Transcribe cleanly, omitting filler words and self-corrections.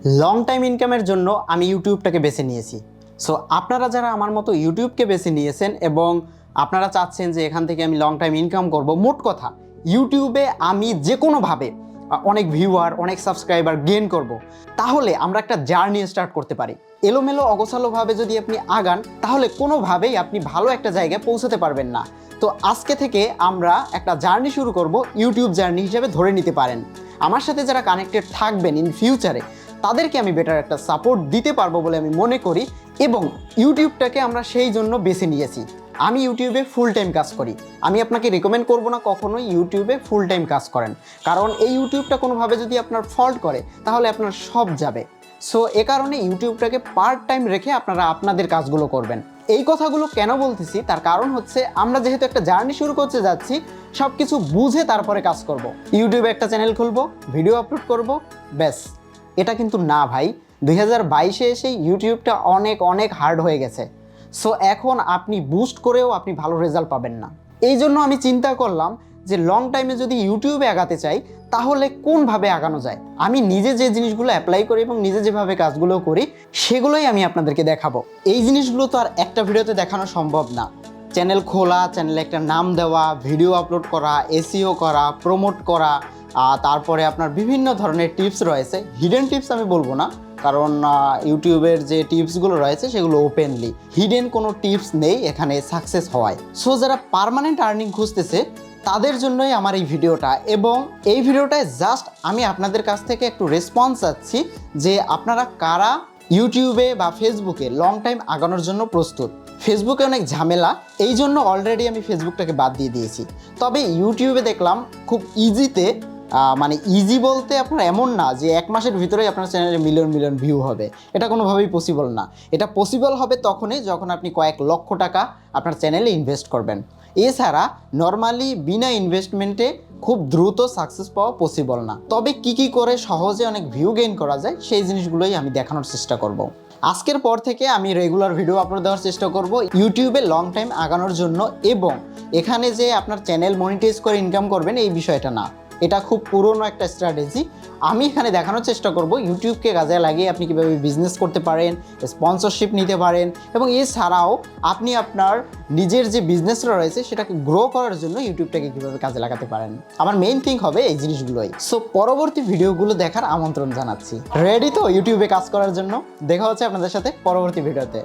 Long time ইনকামের জন্য আমি ইউটিউবটাকে বেছে নিয়েছি। সো আপনারা যারা আমার মতো ইউটিউবকে বেছে নিয়েছেন এবং আপনারা চাচ্ছেন যে এখান থেকে আমি লং টাইম ইনকাম করব, মোট কথা ইউটিউবে আমি যে কোনোভাবে অনেক ভিউয়ার, অনেক সাবস্ক্রাইবার গেইন করব, তাহলে আমরা একটা জার্নি স্টার্ট করতে পারি। এলোমেলো অগোছালোভাবে যদি আপনি আগান তাহলে কোনোভাবেই আপনি ভালো একটা জায়গায় পৌঁছাতে পারবেন না। তো আজকে থেকে আমরা একটা জার্নি শুরু করব, ইউটিউব জার্নি হিসেবে ধরে নিতে পারেন। আমার সাথে যারা কানেক্টেড থাকবেন ইন ফিউচারে তাদেরকে আমি বেটার একটা সাপোর্ট দিতে পারবো বলে আমি মনে করি, এবং ইউটিউবটাকে আমরা সেই জন্য বেছে নিয়েছি। আমি ইউটিউবে ফুল টাইম কাজ করি। আমি আপনাকে রেকমেন্ড করবো না কখনোই ইউটিউবে ফুল টাইম কাজ করেন, কারণ এই ইউটিউবটা কোনোভাবে যদি আপনার ফল্ট করে তাহলে আপনার সব যাবে। সো এ কারণে ইউটিউবটাকে পার্ট টাইম রেখে আপনারা আপনাদের কাজগুলো করবেন। এই কথাগুলো কেন বলতেছি তার কারণ হচ্ছে, আমরা যেহেতু একটা জার্নি শুরু করতে যাচ্ছি, সব কিছু বুঝে তারপরে কাজ করব। ইউটিউবে একটা চ্যানেল খুলবো, ভিডিও আপলোড করব, ব্যাস। এটা কিন্তু না ভাই, 2022-এ এসে ইউটিউবটা অনেক অনেক হার্ড হয়ে গেছে। সো এখন আপনি বুস্ট করেও আপনি ভালো রেজাল্ট পাবেন না। এই জন্য আমি চিন্তা করলাম যে লং টাইমে যদি ইউটিউবে আগাতে চাই তাহলে কোনভাবে আগানো যায়। আমি নিজে যে জিনিসগুলো অ্যাপ্লাই করি এবং নিজে যেভাবে কাজগুলো করি সেগুলোই আমি আপনাদেরকে দেখাবো। এই জিনিসগুলো তো আর একটা ভিডিওতে দেখানো সম্ভব না। চ্যানেল খোলা, চ্যানেলে একটা নাম দেওয়া, ভিডিও আপলোড করা, এসইও করা, প্রমোট করা, তারপরে আপনার বিভিন্ন ধরনের টিপস রয়েছে। হিডেন টিপস আমি বলবো না, কারণ ইউটিউবের যে টিপসগুলো রয়েছে সেগুলো ওপেনলি, হিডেন কোনো টিপস নেই এখানে সাকসেস হওয়ায়। সো যারা পার্মানেন্ট আর্নিং খুঁজতেছে তাদের জন্যই আমার এই ভিডিওটা, এবং এই ভিডিওটায় জাস্ট আমি আপনাদের কাছ থেকে একটু রেসপন্স চাচ্ছি যে আপনারা কারা ইউটিউবে বা ফেসবুকে লং টাইম আগানোর জন্য প্রস্তুত। ফেসবুকে অনেক ঝামেলা, এই জন্য অলরেডি আমি ফেসবুকটাকে বাদ দিয়ে দিয়েছি। তবে ইউটিউবে দেখলাম খুব ইজিতে, মানে ইজি বলতে আপনার এমন না যে 1 মাসের ভিতরেই আপনার চ্যানেলে মিলিয়ন মিলিয়ন ভিউ হবে, এটা কোনোভাবেই পসিবল না। এটা পসিবল হবে তখনই যখন আপনি কয়েক লক্ষ টাকা আপনার চ্যানেলে ইনভেস্ট করবেন। এছাড়া নর্মালি বিনা ইনভেস্টমেন্টে খুব দ্রুত সাকসেস পাওয়া পসিবল না। তবে কি করে সহজে অনেক ভিউ গেইন করা যায় সেই জিনিসগুলোই আমি দেখানোর চেষ্টা করব। আজকের পর থেকে আমি রেগুলার ভিডিও আপলোড দেওয়ার চেষ্টা করব ইউটিউবে লং টাইম আগানোর জন্য, এবং এখানে যে আপনার চ্যানেল মনিটাইজ করে ইনকাম করবেন এই বিষয়টা না, এটা খুব পুরনো একটা স্ট্র্যাটেজি। আমি এখানে দেখানোর চেষ্টা করব ইউটিউবকে কাজে লাগিয়ে আপনি কীভাবে বিজনেস করতে পারেন, স্পন্সরশিপ নিতে পারেন, এবং এছাড়াও আপনি আপনার নিজের যে বিজনেসটা রয়েছে সেটাকে গ্রো করার জন্য ইউটিউবটাকে কীভাবে কাজে লাগাতে পারেন। আমার মেইন থিং হবে এই জিনিসগুলোই। সো পরবর্তী ভিডিওগুলো দেখার আমন্ত্রণ জানাচ্ছি। রেডি তো ইউটিউবে কাজ করার জন্য? দেখা হচ্ছে আপনাদের সাথে পরবর্তী ভিডিওতে।